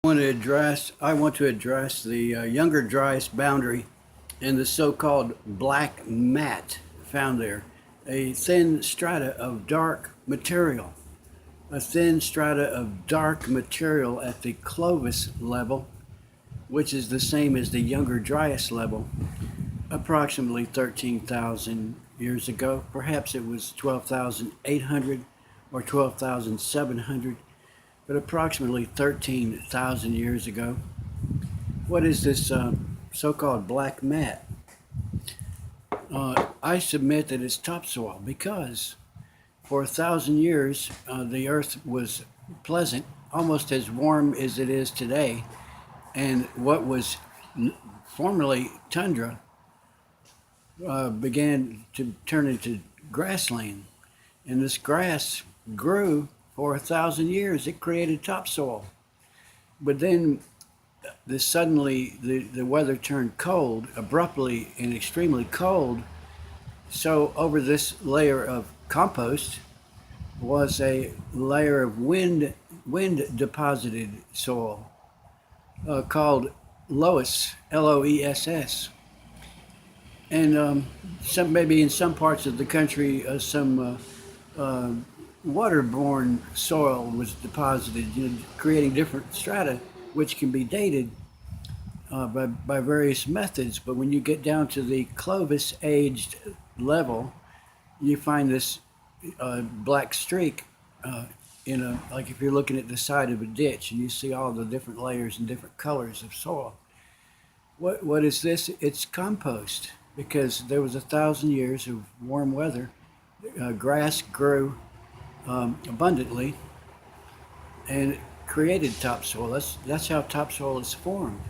I want to address the younger Dryas boundary and the so-called black mat found there, a thin strata of dark material, a thin strata of dark material at the Clovis level, which is the same as the younger Dryas level, approximately 13,000 years ago. Perhaps it was 12,800 or 12,700, but approximately 13,000 years ago. What is this so-called black mat? I submit that it's topsoil because for 1,000 years the earth was pleasant, almost as warm as it is today, and what was formerly tundra began to turn into grassland, and this grass grew for 1,000 years. It created topsoil, but then suddenly the weather turned cold, abruptly and extremely cold. So over this layer of compost was a layer of wind deposited soil called loess, Loess, and some maybe in some parts of the country some waterborne soil was deposited, creating different strata, which can be dated by various methods. But when you get down to the Clovis-aged level, you find this black streak like if you're looking at the side of a ditch and you see all the different layers and different colors of soil. What is this? It's compost, because there was 1,000 years of warm weather. Grass grew abundantly and created topsoil. That's how topsoil is formed.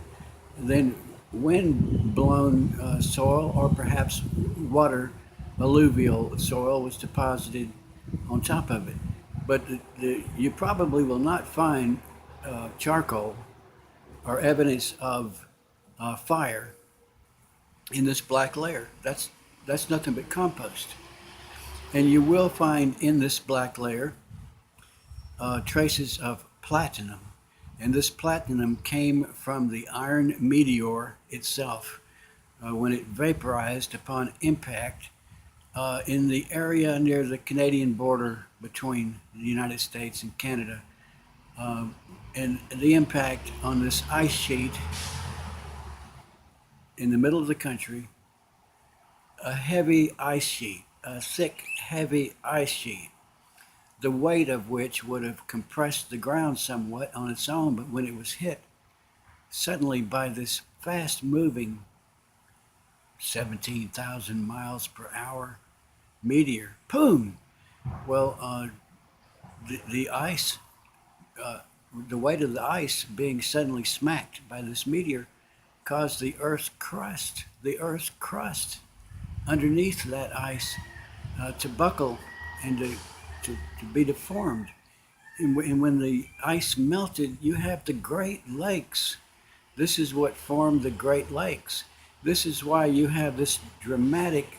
And then wind-blown soil, or perhaps water, alluvial soil, was deposited on top of it. But you probably will not find charcoal or evidence of fire in this black layer. That's nothing but compost. And you will find in this black layer traces of platinum. And this platinum came from the iron meteor itself when it vaporized upon impact in the area near the Canadian border between the United States and Canada. And the impact on this ice sheet in the middle of the country, a heavy ice sheet, a thick, heavy ice sheet, the weight of which would have compressed the ground somewhat on its own, but when it was hit suddenly by this fast-moving 17,000 miles per hour meteor, boom! Well, the ice, the weight of the ice being suddenly smacked by this meteor caused the Earth's crust underneath that ice to buckle and to be deformed. And when the ice melted, you have the Great Lakes. This is what formed the Great Lakes. This is why you have this dramatic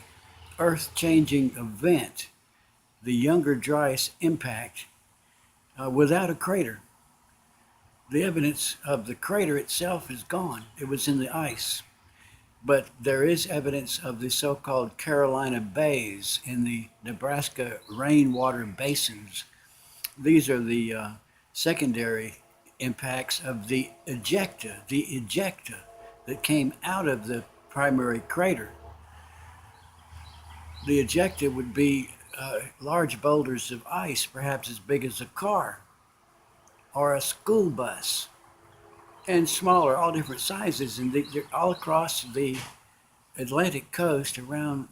earth-changing event, the Younger Dryas impact, without a crater. The evidence of the crater itself is gone. It was in the ice. But there is evidence of the so-called Carolina bays in the Nebraska rainwater basins. These are the secondary impacts of the ejecta that came out of the primary crater. The ejecta would be large boulders of ice, perhaps as big as a car or a school bus, and smaller, all different sizes, and they're all across the Atlantic coast around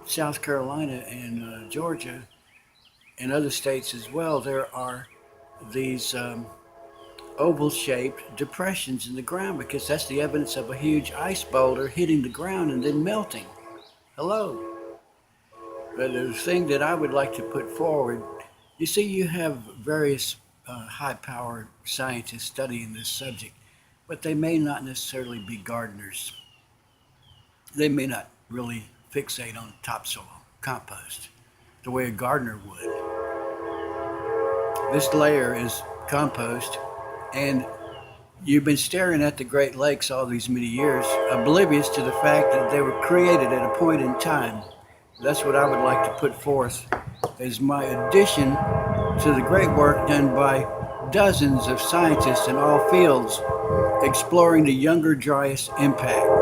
South Carolina and Georgia and other states as well. There are these oval-shaped depressions in the ground, because that's the evidence of a huge ice boulder hitting the ground and then melting. Hello. But the thing that I would like to put forward, you see, you have various high-powered scientists studying this subject, but they may not necessarily be gardeners. They may not really fixate on topsoil, compost, the way a gardener would. This layer is compost, And you've been staring at the Great Lakes all these many years, oblivious to the fact that they were created at a point in time. That's what I would like to put forth as my addition to the great work done by dozens of scientists in all fields exploring the younger Dryas impact.